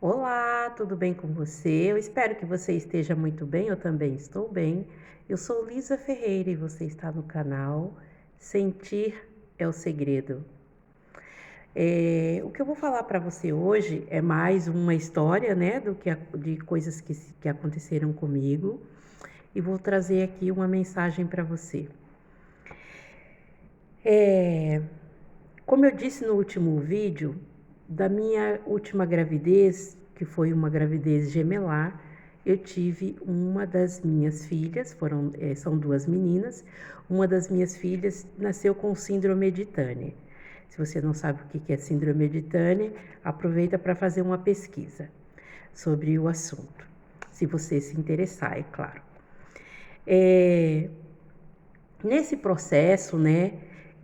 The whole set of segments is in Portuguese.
Olá, tudo bem com você? Eu espero que você esteja muito bem, eu também estou bem. Eu sou Lisa Ferreira e você está no canal Sentir é o Segredo. O que eu vou falar para você hoje é mais uma história, né, de coisas que aconteceram comigo e vou trazer aqui uma mensagem para você. Como eu disse no último vídeo, da minha última gravidez, que foi uma gravidez gemelar, eu tive uma das minhas filhas, são duas meninas, uma das minhas filhas nasceu com síndrome de Turner. Se você não sabe o que é síndrome de Turner, aproveita para fazer uma pesquisa sobre o assunto, se você se interessar, é claro. Nesse processo, né,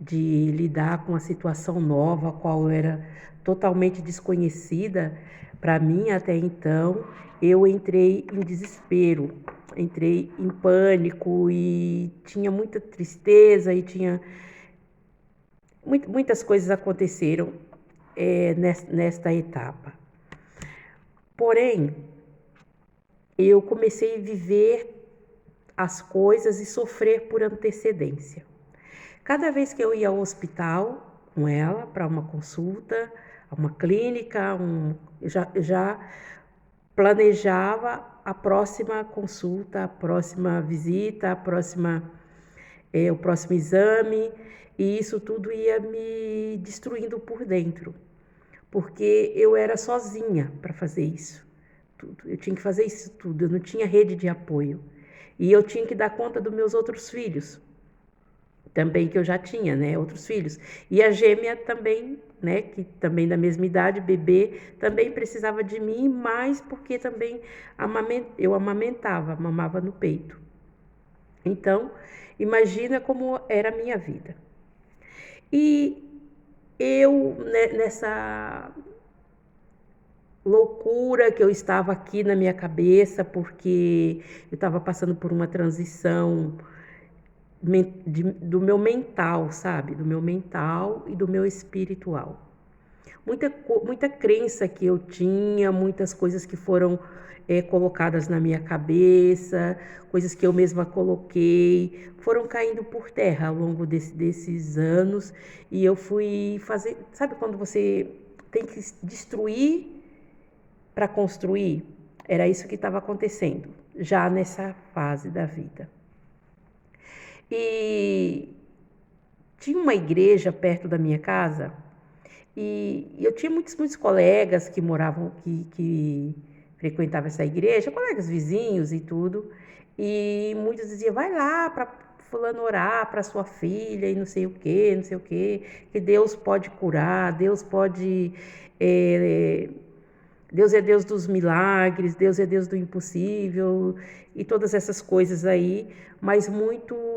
de lidar com a situação nova, a qual eu era totalmente desconhecida para mim até então, eu entrei em desespero, entrei em pânico e tinha muita tristeza e tinha muitas coisas aconteceram nesta etapa. Porém, eu comecei a viver as coisas e sofrer por antecedência. Cada vez que eu ia ao hospital com ela para uma consulta, uma clínica, eu já planejava a próxima consulta, a próxima visita, o próximo exame, e isso tudo ia me destruindo por dentro, porque eu era sozinha para fazer isso. Eu tinha que fazer isso tudo, eu não tinha rede de apoio. E eu tinha que dar conta dos meus outros filhos, também que eu já tinha, né, outros filhos. E a gêmea também, né, que também da mesma idade, bebê, também precisava de mim, mas porque também eu amamentava, mamava no peito. Então, imagina como era a minha vida. E eu, nessa loucura que eu estava aqui na minha cabeça, porque eu estava passando por uma transição do meu mental, sabe? Do meu mental e do meu espiritual. Muita crença que eu tinha, muitas coisas que foram colocadas na minha cabeça, coisas que eu mesma coloquei, foram caindo por terra ao longo desses anos. E eu fui fazer. Sabe quando você tem que destruir para construir? Era isso que estava acontecendo, já nessa fase da vida. E tinha uma igreja perto da minha casa e eu tinha muitos colegas que moravam, que frequentavam essa igreja, colegas vizinhos e tudo, e muitos diziam, vai lá para fulano orar para sua filha e não sei o que, que Deus pode curar, Deus é Deus dos milagres, Deus é Deus do impossível e todas essas coisas aí, mas muito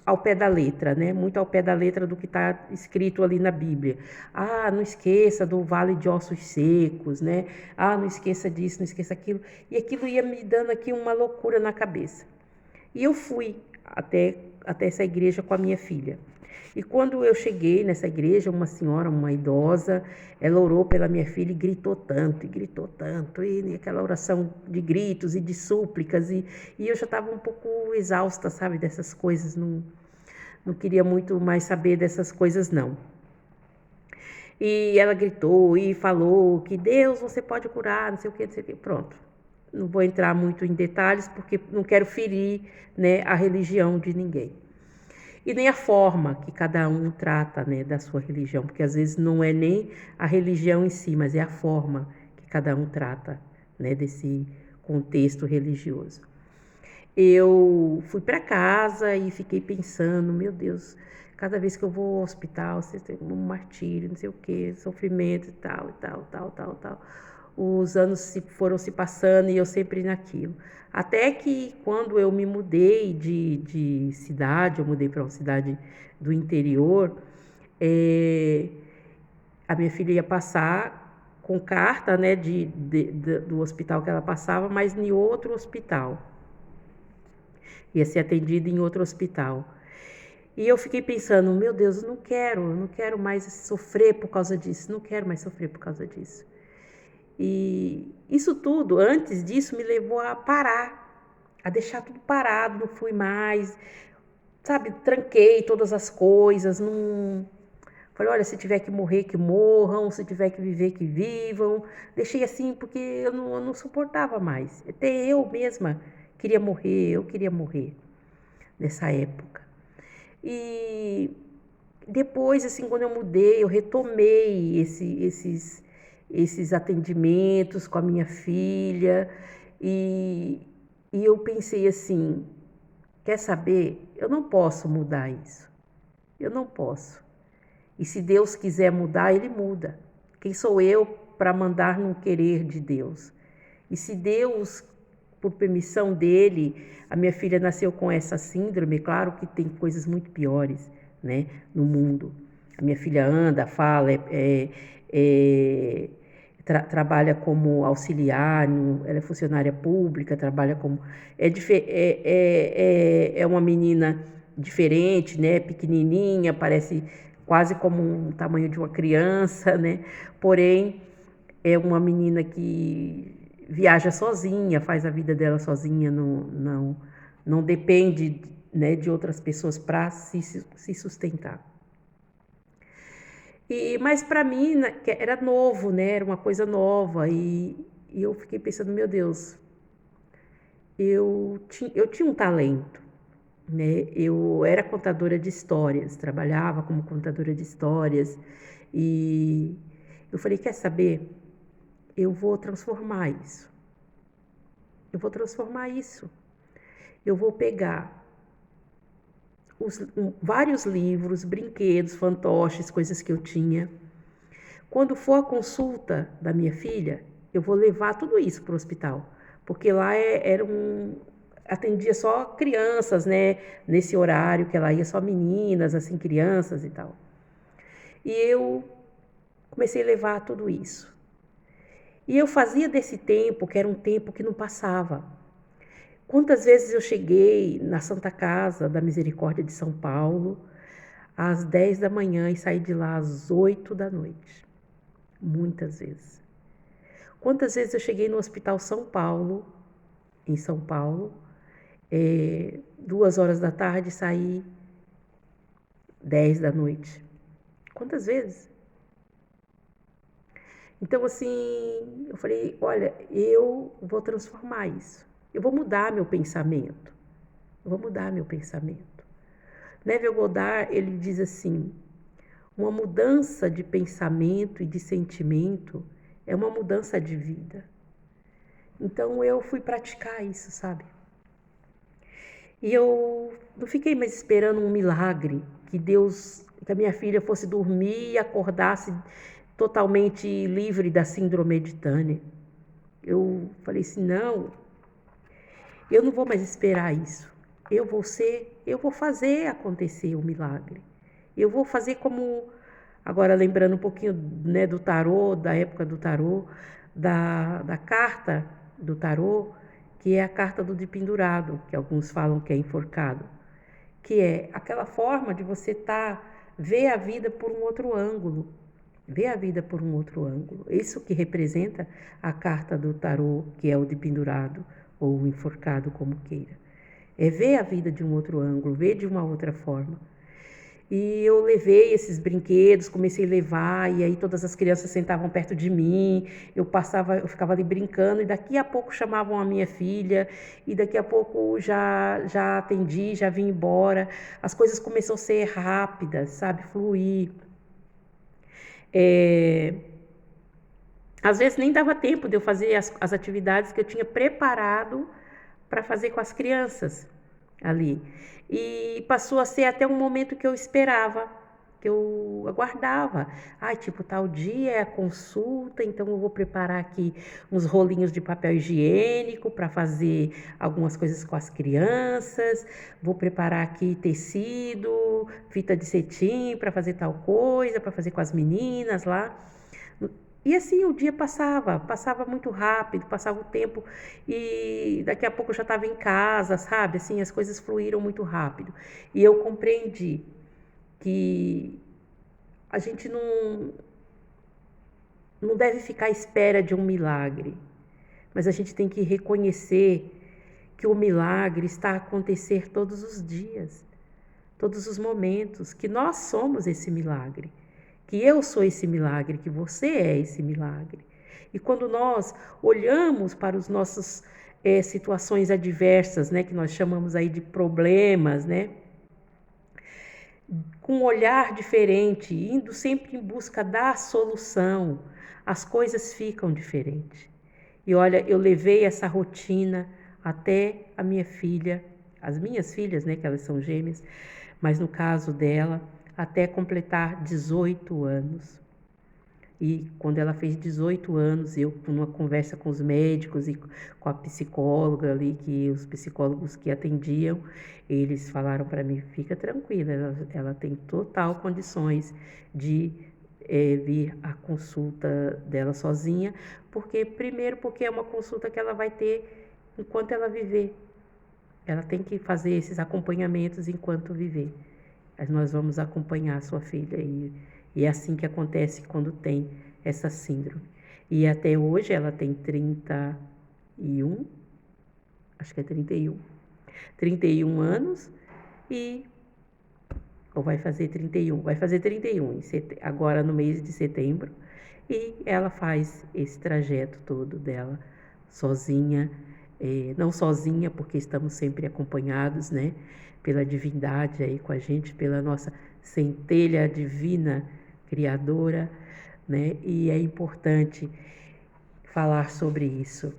ao pé da letra, né? Muito ao pé da letra do que está escrito ali na Bíblia. Ah, não esqueça do vale de ossos secos, né? Ah, não esqueça disso, não esqueça aquilo. E aquilo ia me dando aqui uma loucura na cabeça. E eu fui até essa igreja com a minha filha. E quando eu cheguei nessa igreja, uma senhora, uma idosa, ela orou pela minha filha e gritou tanto, e aquela oração de gritos e de súplicas, e eu já estava um pouco exausta, sabe, dessas coisas, não queria muito mais saber dessas coisas, não. E ela gritou e falou que Deus, você pode curar, não sei o que, pronto. Não vou entrar muito em detalhes, porque não quero ferir, né, a religião de ninguém. E nem a forma que cada um trata, né, da sua religião, porque às vezes não é nem a religião em si, mas é a forma que cada um trata, né, desse contexto religioso. Eu fui para casa e fiquei pensando, meu Deus, cada vez que eu vou ao hospital, um martírio, não sei o que, sofrimento e tal, e tal, tal, tal, tal. Os anos foram se passando e eu sempre naquilo. Até que quando eu me mudei de cidade, eu mudei para uma cidade do interior, a minha filha ia passar com carta, né, do hospital que ela passava, mas em outro hospital. Ia ser atendida em outro hospital. E eu fiquei pensando, meu Deus, eu não quero mais sofrer por causa disso, não quero mais sofrer por causa disso. E isso tudo, antes disso, me levou a parar, a deixar tudo parado, não fui mais, sabe? Tranquei todas as coisas, não. Falei, olha, se tiver que morrer, que morram, se tiver que viver, que vivam. Deixei assim porque eu não suportava mais. Até eu mesma queria morrer, eu queria morrer nessa época. E depois, assim, quando eu mudei, eu retomei esses atendimentos com a minha filha e, e eu pensei assim, quer saber? Eu não posso mudar isso. Eu não posso. E se Deus quiser mudar, Ele muda. Quem sou eu para mandar no querer de Deus? E se Deus, por permissão dele, a minha filha nasceu com essa síndrome, claro que tem coisas muito piores, né, no mundo. A minha filha anda, fala, trabalha como auxiliar, ela é funcionária pública, trabalha como... É uma menina diferente, né, pequenininha, parece quase como um tamanho de uma criança, né, porém é uma menina que viaja sozinha, faz a vida dela sozinha, não depende, né, de outras pessoas para se sustentar. Mas para mim era novo, né, era uma coisa nova e eu fiquei pensando, meu Deus, eu tinha um talento, né? Eu era contadora de histórias, trabalhava como contadora de histórias e eu falei, quer saber? Eu vou transformar isso. Eu vou transformar isso. Eu vou pegar vários livros, brinquedos, fantoches, coisas que eu tinha. Quando for a consulta da minha filha, eu vou levar tudo isso para o hospital, porque lá atendia só crianças, né? Nesse horário que ela ia, só meninas, assim, crianças e tal. E eu comecei a levar tudo isso. E eu fazia desse tempo, que era um tempo que não passava. Quantas vezes eu cheguei na Santa Casa da Misericórdia de São Paulo às 10 da manhã e saí de lá às 8 da noite. Muitas vezes. Quantas vezes eu cheguei no Hospital São Paulo, em São Paulo, 2 horas da tarde e saí 10 da noite. Quantas vezes? Então, assim, eu falei, olha, eu vou transformar isso. Eu vou mudar meu pensamento. Eu vou mudar meu pensamento. Neville Goddard, ele diz assim, uma mudança de pensamento e de sentimento é uma mudança de vida. Então eu fui praticar isso, sabe? E eu não fiquei mais esperando um milagre, que a minha filha fosse dormir e acordasse totalmente livre da síndrome de Turner. Eu falei assim, não, eu não vou mais esperar isso. Eu vou fazer acontecer o milagre. Eu vou fazer como, agora lembrando um pouquinho, né, do tarô, da época do tarô, da carta do tarô, que é a carta do dependurado, que alguns falam que é enforcado, que é aquela forma de você ver a vida por um outro ângulo, ver a vida por um outro ângulo. Isso que representa a carta do tarô, que é o dependurado ou o enforcado, como queira. É ver a vida de um outro ângulo, ver de uma outra forma. E eu levei esses brinquedos, comecei a levar, e aí todas as crianças sentavam perto de mim, eu ficava ali brincando, e daqui a pouco chamavam a minha filha, e daqui a pouco já atendi, já vim embora. As coisas começaram a ser rápidas, sabe, fluir. Às vezes nem dava tempo de eu fazer as atividades que eu tinha preparado para fazer com as crianças ali. E passou a ser até um momento que eu esperava, que eu aguardava. Tipo, tal dia é a consulta, então eu vou preparar aqui uns rolinhos de papel higiênico para fazer algumas coisas com as crianças, vou preparar aqui tecido, fita de cetim para fazer tal coisa, para fazer com as meninas lá. E assim o dia passava muito rápido, passava o tempo e daqui a pouco eu já estava em casa, sabe? Assim, as coisas fluíram muito rápido. E eu compreendi que a gente não deve ficar à espera de um milagre, mas a gente tem que reconhecer que o milagre está a acontecer todos os dias, todos os momentos, que nós somos esse milagre, que eu sou esse milagre, que você é esse milagre. E quando nós olhamos para os nossos situações adversas, né, que nós chamamos aí de problemas, né, com um olhar diferente, indo sempre em busca da solução, as coisas ficam diferentes. E olha, eu levei essa rotina até a minha filha, as minhas filhas, né, que elas são gêmeas, mas no caso dela, até completar 18 anos. E quando ela fez 18 anos, eu, numa conversa com os médicos e com a psicóloga ali, que os psicólogos que atendiam, eles falaram para mim, fica tranquila, ela tem total condições de vir à consulta dela sozinha, primeiro porque é uma consulta que ela vai ter enquanto ela viver. Ela tem que fazer esses acompanhamentos enquanto viver. Nós vamos acompanhar a sua filha e é assim que acontece quando tem essa síndrome. E até hoje ela tem 31, acho que é 31 anos ou vai fazer 31 agora no mês de setembro, e ela faz esse trajeto todo dela sozinha, não sozinha porque estamos sempre acompanhados, né, pela divindade aí com a gente, pela nossa centelha divina criadora, né, e é importante falar sobre isso,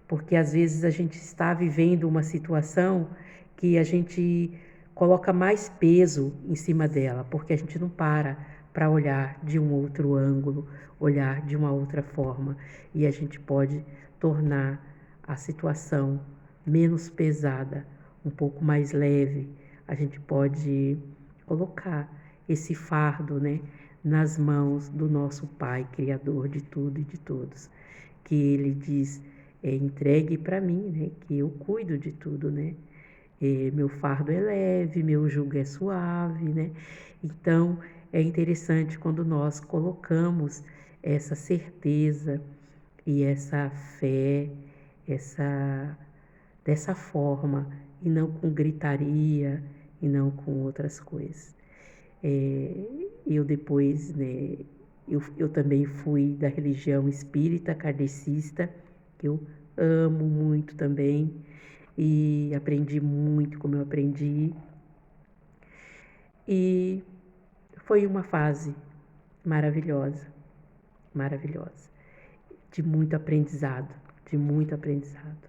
porque às vezes a gente está vivendo uma situação que a gente coloca mais peso em cima dela, porque a gente não para olhar de um outro ângulo, olhar de uma outra forma, e a gente pode tornar a situação menos pesada, um pouco mais leve. A gente pode colocar esse fardo, né, nas mãos do nosso Pai, Criador de tudo e de todos, que Ele diz, entregue para mim, né, que eu cuido de tudo, né, meu fardo é leve, meu jugo é suave, né, então é interessante quando nós colocamos essa certeza e essa fé, dessa forma, e não com gritaria, e não com outras coisas. Eu depois, né, eu também fui da religião espírita, kardecista, que eu amo muito também, e aprendi muito como eu aprendi. E foi uma fase maravilhosa, maravilhosa, de muito aprendizado, de muito aprendizado.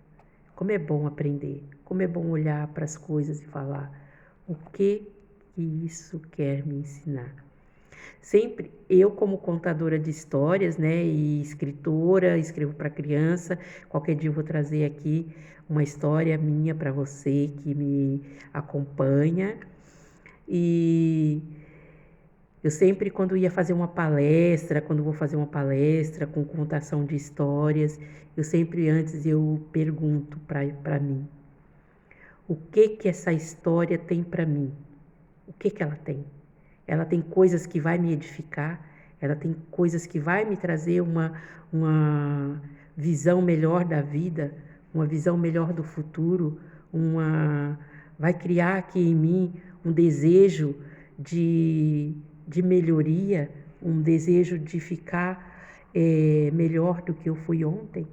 Como é bom aprender, como é bom olhar para as coisas e falar o que isso quer me ensinar. Sempre eu, como contadora de histórias, né, e escritora, escrevo para criança, qualquer dia eu vou trazer aqui uma história minha para você que me acompanha. E eu sempre, quando ia fazer uma palestra, quando vou fazer uma palestra com contação de histórias, eu sempre antes eu pergunto para mim, o que essa história tem para mim? O que ela tem? Ela tem coisas que vai me edificar, ela tem coisas que vai me trazer uma visão melhor da vida, uma visão melhor do futuro, vai criar aqui em mim um desejo de melhoria, um desejo de ficar melhor do que eu fui ontem.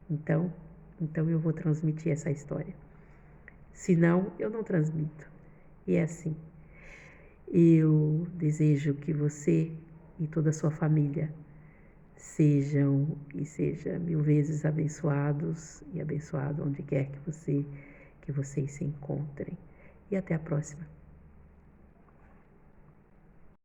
Então eu vou transmitir essa história. Senão, eu não transmito. E é assim. Eu desejo que você e toda a sua família sejam e seja 1000 vezes abençoados e abençoado onde quer que vocês se encontrem. E até a próxima.